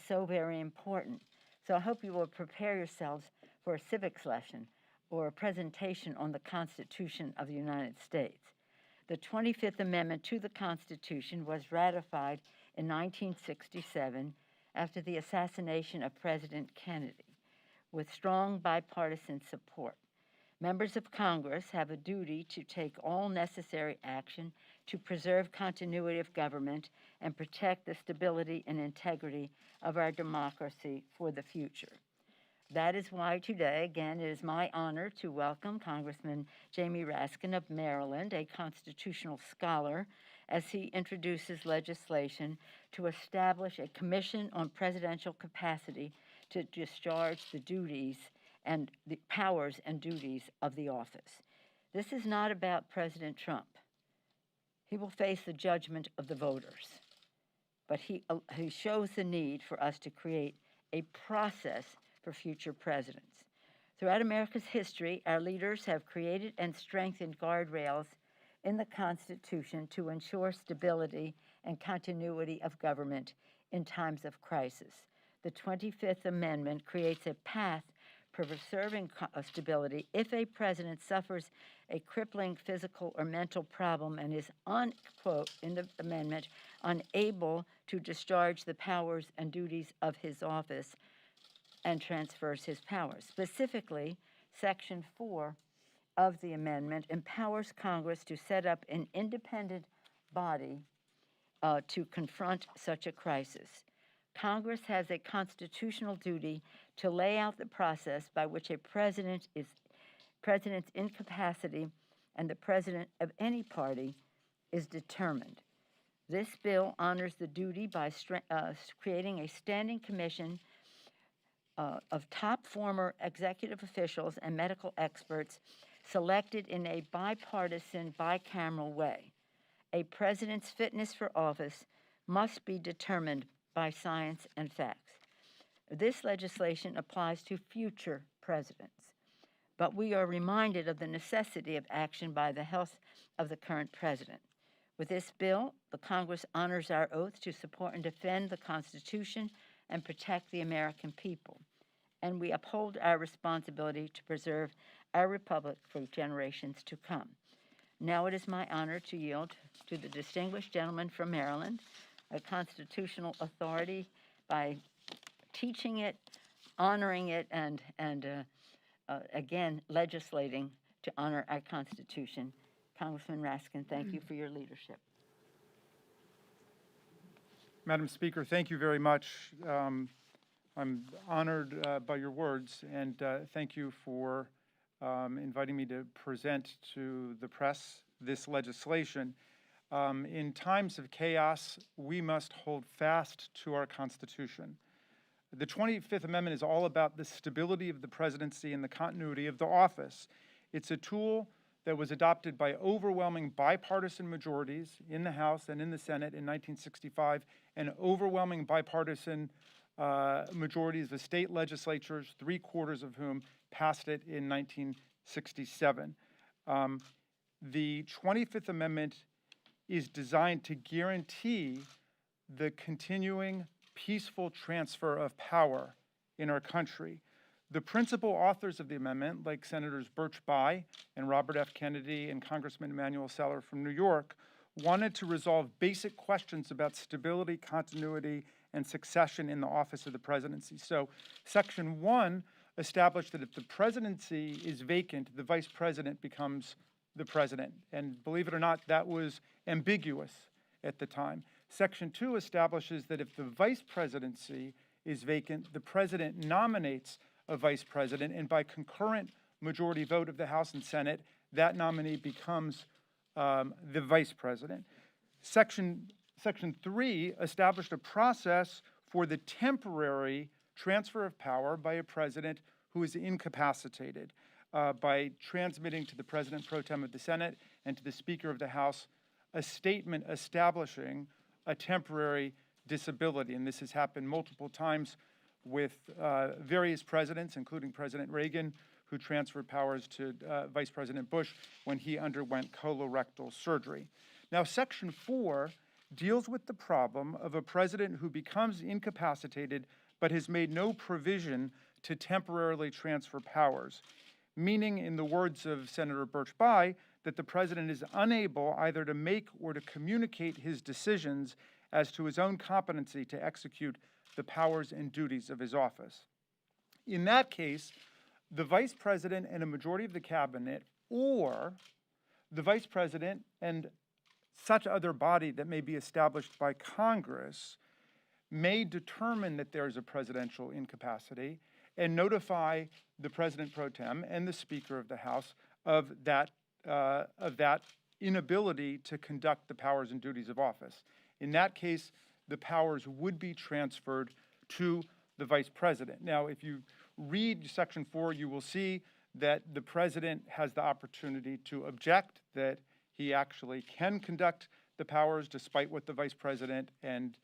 so very important. So I hope you will prepare yourselves for a civics lesson or a presentation on the Constitution of the United States. The 25th Amendment to the Constitution was ratified in 1967 after the assassination of President Kennedy, with strong bipartisan support. Members of Congress have a duty to take all necessary action to preserve continuity of government and protect the stability and integrity of our democracy for the future. That is why today, again, it is my honor to welcome Congressman Jamie Raskin of Maryland, a constitutional scholar, as he introduces legislation to establish a commission on presidential capacity to discharge the duties and the powers and duties of the office. This is not about President Trump. He will face the judgment of the voters, but he shows the need for us to create a process for future presidents. Throughout America's history, our leaders have created and strengthened guardrails in the Constitution to ensure stability and continuity of government in times of crisis. The 25th Amendment creates a path for preserving stability if a president suffers a crippling physical or mental problem and is, quote, in the amendment, unable to discharge the powers and duties of his office and transfers his powers. Specifically, Section 4 of the amendment empowers Congress to set up an independent body to confront such a crisis. Congress has a constitutional duty to lay out the process by which a president's incapacity and the president of any party is determined. This bill honors the duty by creating a standing commission of top former executive officials and medical experts selected in a bipartisan, bicameral way. A president's fitness for office must be determined by science and facts. This legislation applies to future presidents, but we are reminded of the necessity of action by the health of the current president. With this bill, the Congress honors our oath to support and defend the Constitution and protect the American people, and we uphold our responsibility to preserve our republic for generations to come. Now it is my honor to yield to the distinguished gentleman from Maryland, a constitutional authority by teaching it, honoring it, and again, legislating to honor our Constitution. Congressman Raskin, thank you for your leadership. Madam Speaker, thank you very much. I'm honored by your words, and thank you for inviting me to present to the press this legislation. In times of chaos, we must hold fast to our Constitution. The 25th Amendment is all about the stability of the presidency and the continuity of the office. It's a tool that was adopted by overwhelming bipartisan majorities in the House and in the Senate in 1965, and overwhelming bipartisan majorities of state legislatures, 3/4 of whom passed it in 1967. The 25th Amendment is designed to guarantee the continuing peaceful transfer of power in our country. The principal authors of the amendment, like Senators Birch Bayh and Robert F. Kennedy and Congressman Emanuel Seller from New York, wanted to resolve basic questions about stability, continuity, and succession in the office of the presidency. So Section 1 established that if the presidency is vacant, the vice president becomes the president. And believe it or not, that was ambiguous at the time. Section 2 establishes that if the vice presidency is vacant, the president nominates a vice president, and by concurrent majority vote of the House and Senate, that nominee becomes the vice president. Section 3 established a process for the temporary transfer of power by a president who is incapacitated by transmitting to the President Pro Tem of the Senate and to the Speaker of the House a statement establishing a temporary disability. And this has happened multiple times with various presidents, including President Reagan, who transferred powers to Vice President Bush when he underwent colorectal surgery. Now, Section 4 deals with the problem of a president who becomes incapacitated but has made no provision to temporarily transfer powers, meaning, in the words of Senator Birch Bayh, that the president is unable either to make or to communicate his decisions as to his own competency to execute the powers and duties of his office. In that case, the vice president and a majority of the cabinet, or the vice president and such other body that may be established by Congress, may determine that there is a presidential incapacity and notify the president pro tem and the Speaker of the House of that inability to conduct the powers and duties of office. In that case, the powers would be transferred to the vice president. Now, if you read Section 4, you will see that the president has the opportunity to object, that he actually can conduct the powers despite what the vice president and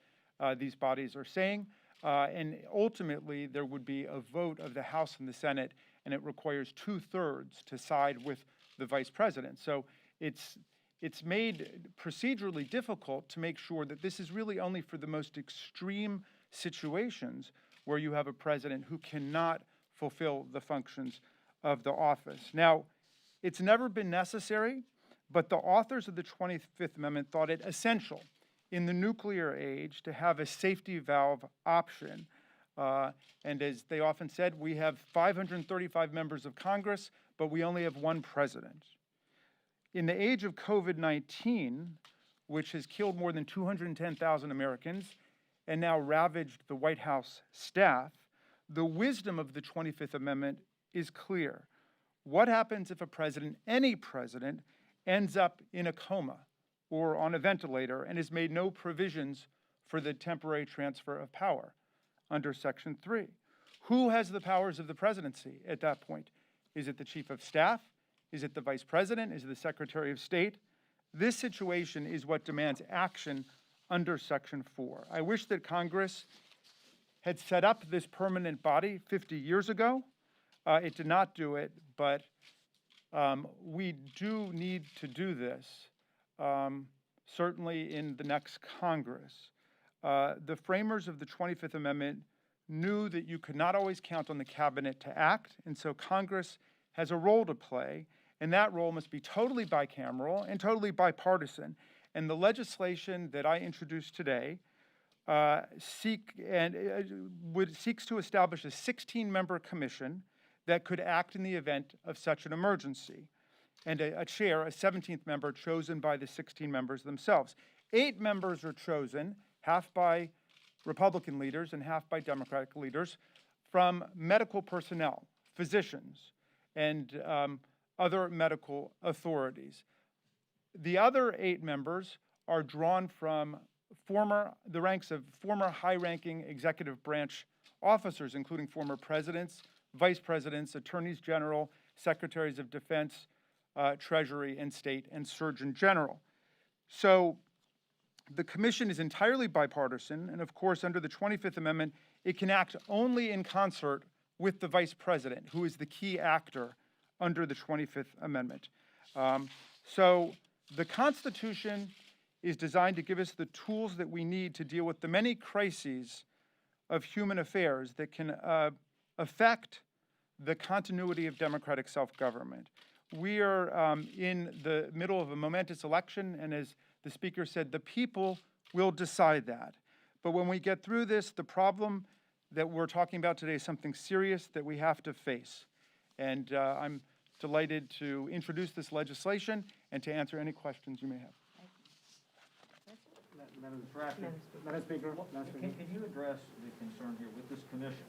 these bodies are saying. And ultimately, there would be a vote of the House and the Senate, and it requires 2/3 to side with the vice president. So it's made procedurally difficult to make sure that this is really only for the most extreme situations where you have a president who cannot fulfill the functions of the office. Now, it's never been necessary, but the authors of the 25th Amendment thought it essential in the nuclear age to have a safety valve option. And as they often said, we have 535 members of Congress, but we only have one president. In the age of COVID-19, which has killed more than 210,000 Americans and now ravaged the White House staff, the wisdom of the 25th Amendment is clear. What happens if a president, any president, ends up in a coma or on a ventilator and has made no provisions for the temporary transfer of power under Section 3? Who has the powers of the presidency at that point? Is it the chief of staff? Is it the vice president? Is it the secretary of state? This situation is what demands action under Section 4. I wish that Congress had set up this permanent body 50 years ago. It did not do it, but we do need to do this, certainly in the next Congress. The framers of the 25th Amendment knew that you could not always count on the cabinet to act, and so Congress has a role to play, and that role must be totally bicameral and totally bipartisan. And the legislation that I introduced today seeks to establish a 16-member commission that could act in the event of such an emergency, and a chair, a 17th member, chosen by the 16 members themselves. 8 members are chosen, half by Republican leaders and half by Democratic leaders, from medical personnel, physicians, and other medical authorities. The other 8 members are drawn from the ranks of former high-ranking executive branch officers, including former presidents, vice presidents, attorneys general, secretaries of defense, treasury and state, and surgeon general. So the commission is entirely bipartisan, and of course, under the 25th Amendment, it can act only in concert with the vice president, who is the key actor under the 25th Amendment. So the Constitution is designed to give us the tools that we need to deal with the many crises of human affairs that can affect the continuity of democratic self-government. We are in the middle of a momentous election, and as the Speaker said, the people will decide that. But when we get through this, the problem that we're talking about today is something serious that we have to face. And I'm delighted to introduce this legislation and to answer any questions you may have. Madam Speaker. Can you address the concern here with this commission?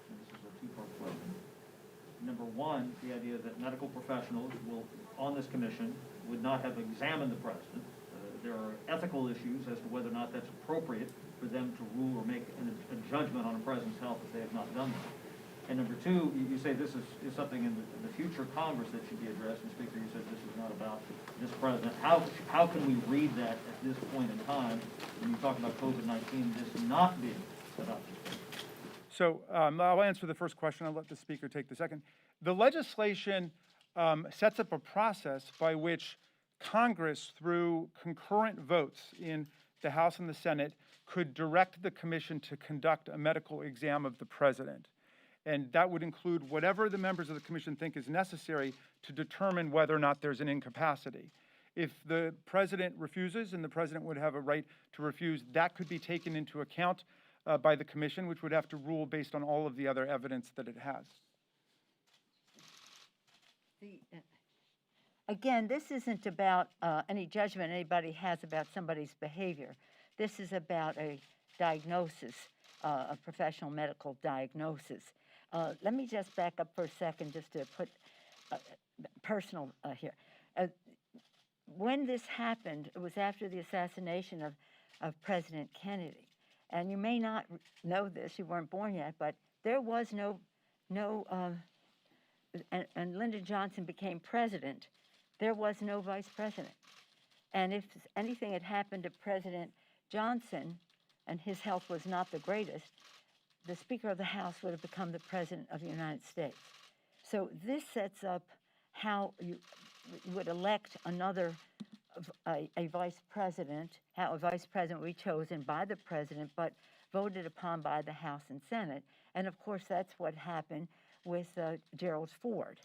And this is a two-part question. Number one, the idea that medical professionals on this commission would not have examined the president. There are ethical issues as to whether or not that's appropriate for them to rule or make a judgment on a president's health if they have not done that. And number two, you say this is something in the future Congress that should be addressed. And Speaker, you said this is not about this president. How can we read that at this point in time when you talk about COVID-19, this not being adopted? So I'll answer the first question. I'll let the Speaker take the second. The legislation sets up a process by which Congress, through concurrent votes in the House and the Senate could direct the commission to conduct a medical exam of the president. And that would include whatever the members of the commission think is necessary to determine whether or not there's an incapacity. If the president refuses, and the president would have a right to refuse, that could be taken into account by the commission, which would have to rule based on all of the other evidence that it has. Again, this isn't about any judgment anybody has about somebody's behavior. This is about a diagnosis, a professional medical diagnosis. Let me just back up for a second just to put personal here. When this happened, it was after the assassination of President Kennedy. And you may not know this, you weren't born yet, but there was and Lyndon Johnson became president, there was no vice president. And if anything had happened to President Johnson, and his health was not the greatest, the Speaker of the House would have become the President of the United States. So this sets up how you would elect a vice president, how a vice president would be chosen by the president, but voted upon by the House and Senate. And of course, that's what happened with Gerald Ford.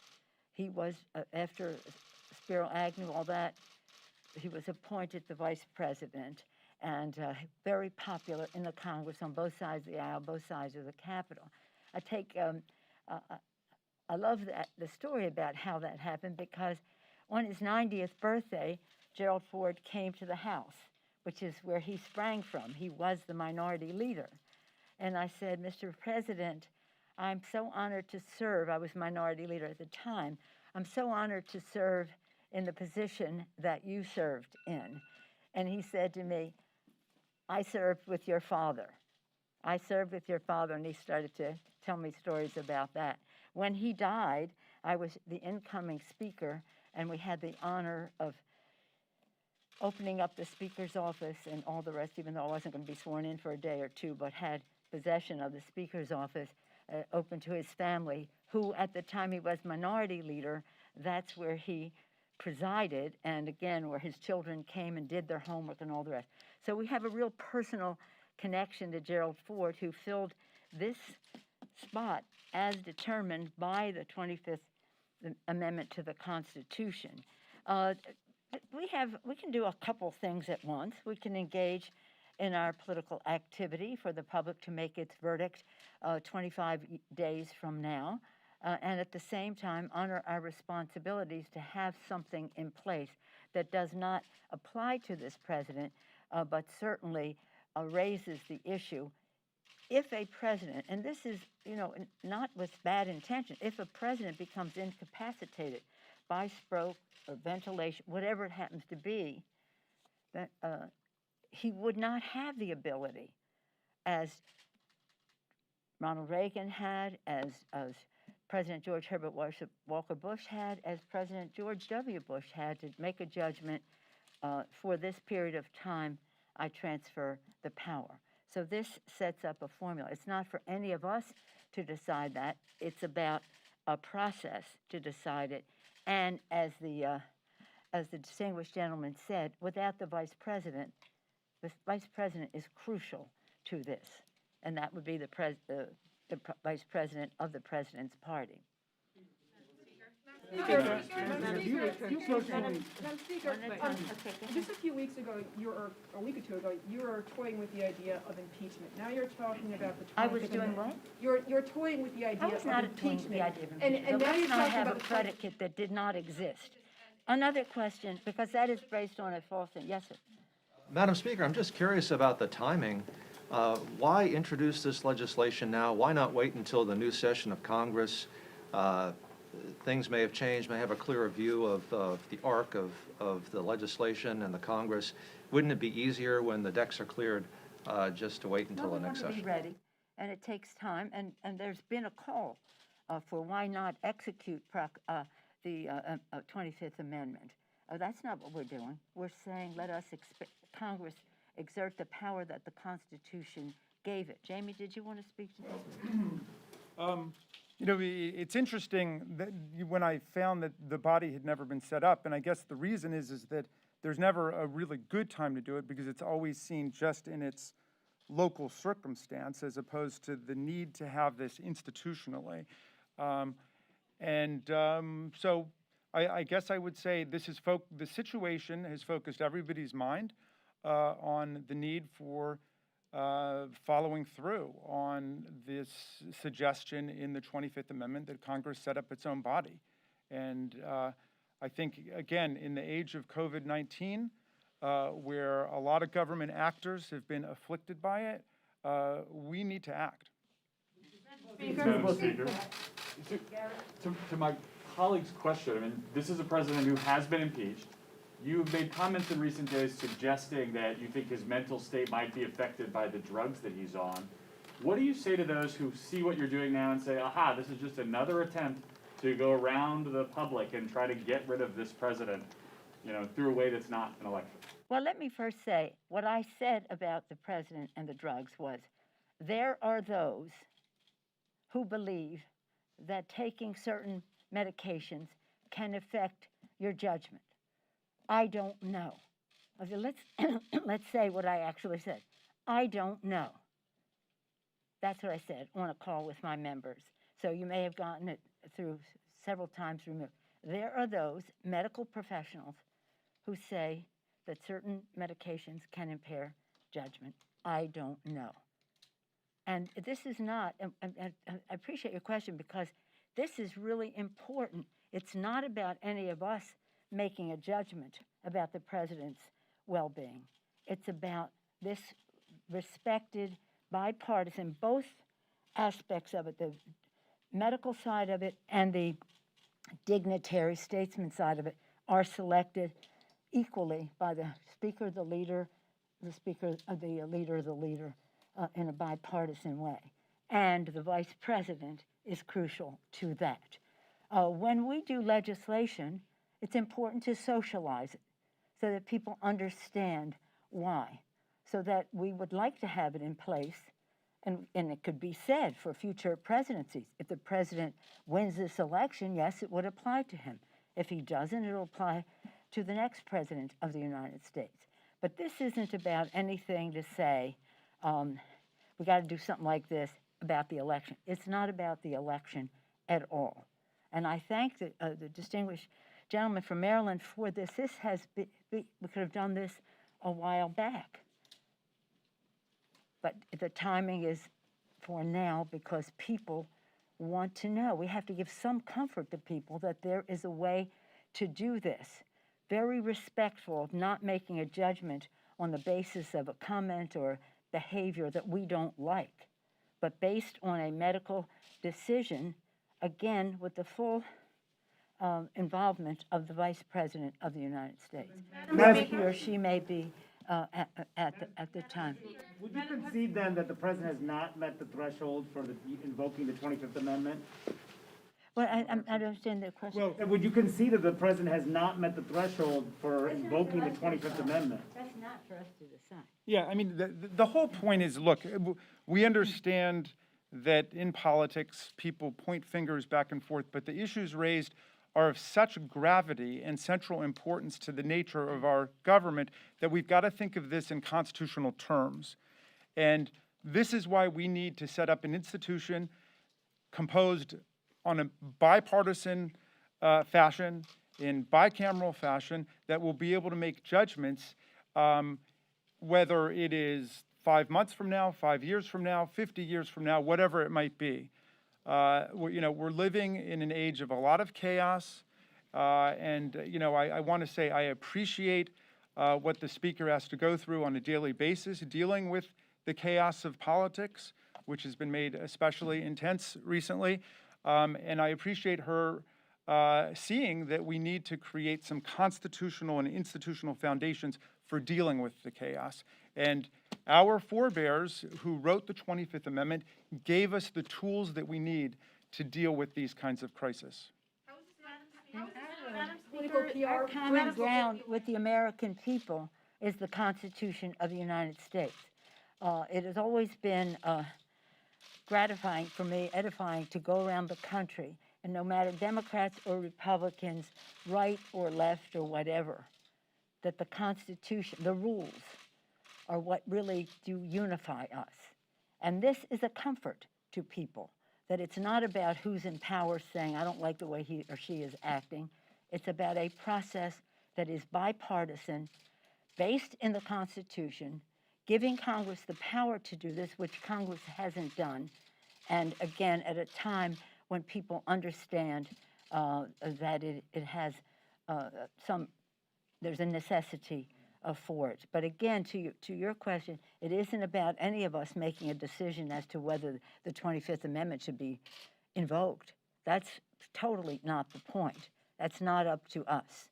He was, after Spiro Agnew, all that, he was appointed the vice president and very popular in the Congress on both sides of the aisle, both sides of the Capitol. I love the story about how that happened because on his 90th birthday, Gerald Ford came to the House, which is where he sprang from. He was the minority leader. And I said, Mr. President, I'm so honored to serve. I was minority leader at the time. I'm so honored to serve in the position that you served in. And he said to me, I served with your father. I served with your father, and he started to tell me stories about that. When he died, I was the incoming speaker, and we had the honor of opening up the speaker's office and all the rest, even though I wasn't going to be sworn in for a day or two, but had possession of the speaker's office open to his family, who at the time he was minority leader, that's where he presided, and again, where his children came and did their homework and all the rest. So we have a real personal connection to Gerald Ford, who filled this spot as determined by the 25th Amendment to the Constitution. We can do a couple things at once. We can engage in our political activity for the public to make its verdict 25 days from now, and at the same time honor our responsibilities to have something in place that does not apply to this president, but certainly raises the issue. If a president, and this is, not with bad intention, if a president becomes incapacitated by stroke or ventilation, whatever it happens to be, that he would not have the ability, as Ronald Reagan had, as President George Herbert Walker Bush had, as President George W. Bush had, to make a judgment for this period of time, I transfer the power. So this sets up a formula. It's not for any of us to decide that. It's about a process to decide it. And as the distinguished gentleman said, without the vice president is crucial to this, and that would be the vice president of the president's party. Madam Speaker, just a few weeks ago, or a week or two ago, you were toying with the idea of impeachment. Now you're talking about the 25th I was doing what? You're toying with the idea of impeachment. I was not toying with the idea of impeachment. And now you're let's not talking have about a predicate that did not exist. Another question, because that is based on a false thing. Yes, sir. Madam Speaker, I'm just curious about the timing. Why introduce this legislation now? Why not wait until the new session of Congress? Things may have changed, may have a clearer view of the arc of the legislation and the Congress. Wouldn't it be easier when the decks are cleared just to wait until the next We want session? to be ready, and it takes time, and there's been a call for why not execute the 25th Amendment. That's not what we're doing. We're saying let us Congress exert the power that the Constitution gave it. Jamie, did you want to speak to that? It's interesting that when I found that the body had never been set up, and I guess the reason is that there's never a really good time to do it because it's always seen just in its local circumstance as opposed to the need to have this institutionally. So I guess I would say this is the situation has focused everybody's mind on the need for following through on this suggestion in the 25th Amendment that Congress set up its own body. And I think, again, in the age of COVID-19, where a lot of government actors have been afflicted by it, we need to act. Madam Speaker, to my colleague's question, I mean, this is a president who has been impeached. You've made comments in recent days suggesting that you think his mental state might be affected by the drugs that he's on. What do you say to those who see what you're doing now and say, aha, this is just another attempt to go around the public and try to get rid of this president, you know, through a way that's not an election? Well, let me first say, what I said about the president and the drugs was, there are those who believe that taking certain medications can affect your judgment. I don't know. I said, let's say what I actually said. I don't know. That's what I said on a call with my members. So you may have gotten it through several times removed. There are those medical professionals who say that certain medications can impair judgment. I don't know. And this is not, I appreciate your question because this is really important. It's not about any of us making a judgment about the president's well-being. It's about this respected, bipartisan, both aspects of it, the medical side of it and the dignitary statesman side of it are selected equally by the speaker, the leader, the speaker, the leader of the leader in a bipartisan way. And the vice president is crucial to that. When we do legislation, it's important to socialize it so that people understand why, so that we would like to have it in place, and it could be said for future presidencies. If the president wins this election, yes, it would apply to him. If he doesn't, it'll apply to the next president of the United States. But this isn't about anything to say, we got to do something like this about the election. It's not about the election at all. And I thank the distinguished gentleman from Maryland for this. This has been, we could have done this a while back. But the timing is for now because people want to know. We have to give some comfort to people that there is a way to do this. Very respectful of not making a judgment on the basis of a comment or behavior that we don't like, but based on a medical decision, again, with the full involvement of the Vice President of the United States. He or she may be at the time. Would you concede then that the president has not met the threshold for invoking the 25th Amendment? Well, I don't understand the question. Well, would you concede that the president has not met the threshold for invoking the 25th Amendment? That's not for us to decide. Yeah, I mean, the whole point is, look, we understand that in politics, people point fingers back and forth, but the issues raised are of such gravity and central importance to the nature of our government that we've got to think of this in constitutional terms. And this is why we need to set up an institution composed on a bipartisan fashion, in bicameral fashion, that will be able to make judgments, whether it is 5 months from now, 5 years from now, 50 years from now, whatever it might be. We're living in an age of a lot of chaos, I want to say I appreciate what the Speaker has to go through on a daily basis, dealing with the chaos of politics, which has been made especially intense recently. And I appreciate her seeing that we need to create some constitutional and institutional foundations for dealing with the chaos. And our forebears who wrote the 25th Amendment gave us the tools that we need to deal with these kinds of crises. Our common ground with the American people is the Constitution of the United States. It has always been gratifying for me, edifying, to go around the country, and no matter Democrats or Republicans, right or left or whatever, that the Constitution, the rules, are what really do unify us. And this is a comfort to people, that it's not about who's in power saying, I don't like the way he or she is acting. It's about a process that is bipartisan, based in the Constitution, giving Congress the power to do this, which Congress hasn't done, and again, at a time when people understand that it has there's a necessity for it. But again, to your question, it isn't about any of us making a decision as to whether the 25th Amendment should be invoked. That's totally not the point. That's not up to us.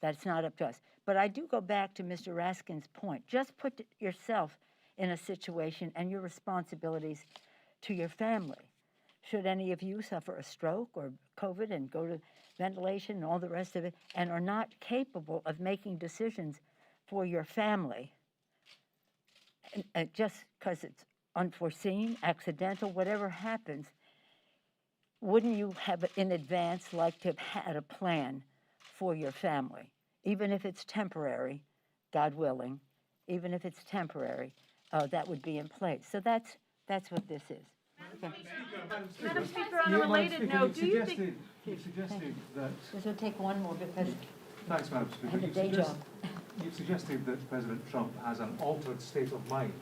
That's not up to us. But I do go back to Mr. Raskin's point. Just put yourself in a situation and your responsibilities to your family. Should any of you suffer a stroke or COVID and go to ventilation and all the rest of it, and are not capable of making decisions for your family, and just because it's unforeseen, accidental, whatever happens, wouldn't you have in advance like to have had a plan for your family, even if it's temporary, God willing, even if it's temporary, that would be in place. So that's what this is. Madam Speaker, on a related note, do you think... You've suggested that, This will take one more because thanks, Madam I Speaker. have a day job. You've suggested that President Trump has an altered state of mind.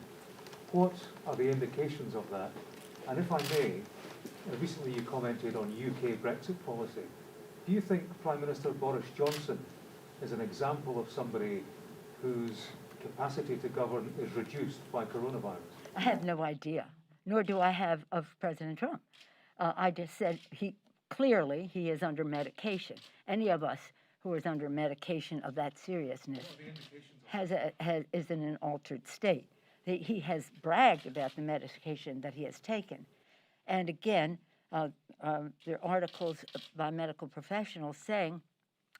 What are the indications of that? And if I may, recently you commented on UK Brexit policy. Do you think Prime Minister Boris Johnson is an example of somebody whose capacity to govern is reduced by coronavirus? I have no idea, nor do I have of President Trump. I just said he is under medication. Any of us who is under medication of that seriousness is in an altered state. He has bragged about the medication that he has taken. And again, there are articles by medical professionals saying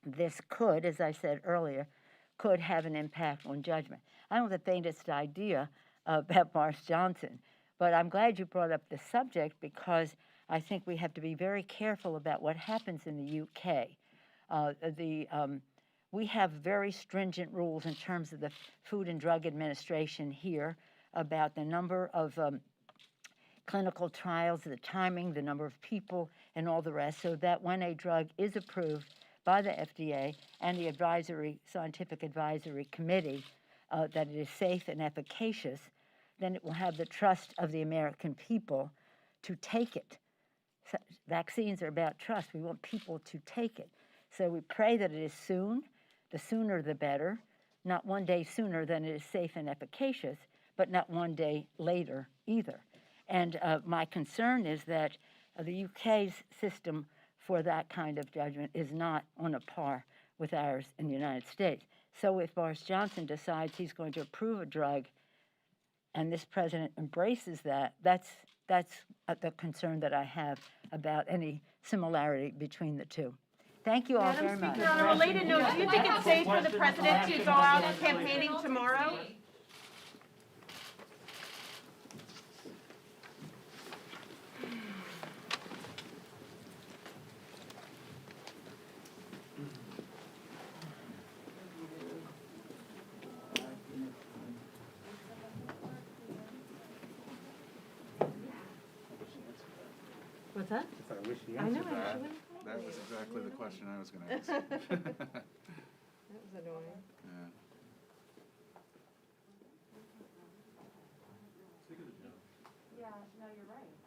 this could, as I said earlier, could have an impact on judgment. I don't have the faintest idea about Boris Johnson, but I'm glad you brought up the subject because I think we have to be very careful about what happens in the UK. We have very stringent rules in terms of the Food and Drug Administration here about the number of clinical trials, the timing, the number of people, and all the rest, so that when a drug is approved by the FDA and the Scientific Advisory Committee, that it is safe and efficacious, then it will have the trust of the American people to take it. So vaccines are about trust. We want people to take it. So we pray that it is soon. The sooner the better. Not one day sooner than it is safe and efficacious, but not one day later either. And my concern is that the UK's system for that kind of judgment is not on a par with ours in the United States. So if Boris Johnson decides he's going to approve a drug and this president embraces that, that's the concern that I have about any similarity between the two. Thank you all very much. Speaker, on a related note, do you think it's safe for the president to go out campaigning tomorrow? What's that? I wish he I know, answered that. actually. That was exactly the question I was going to ask. That was annoying.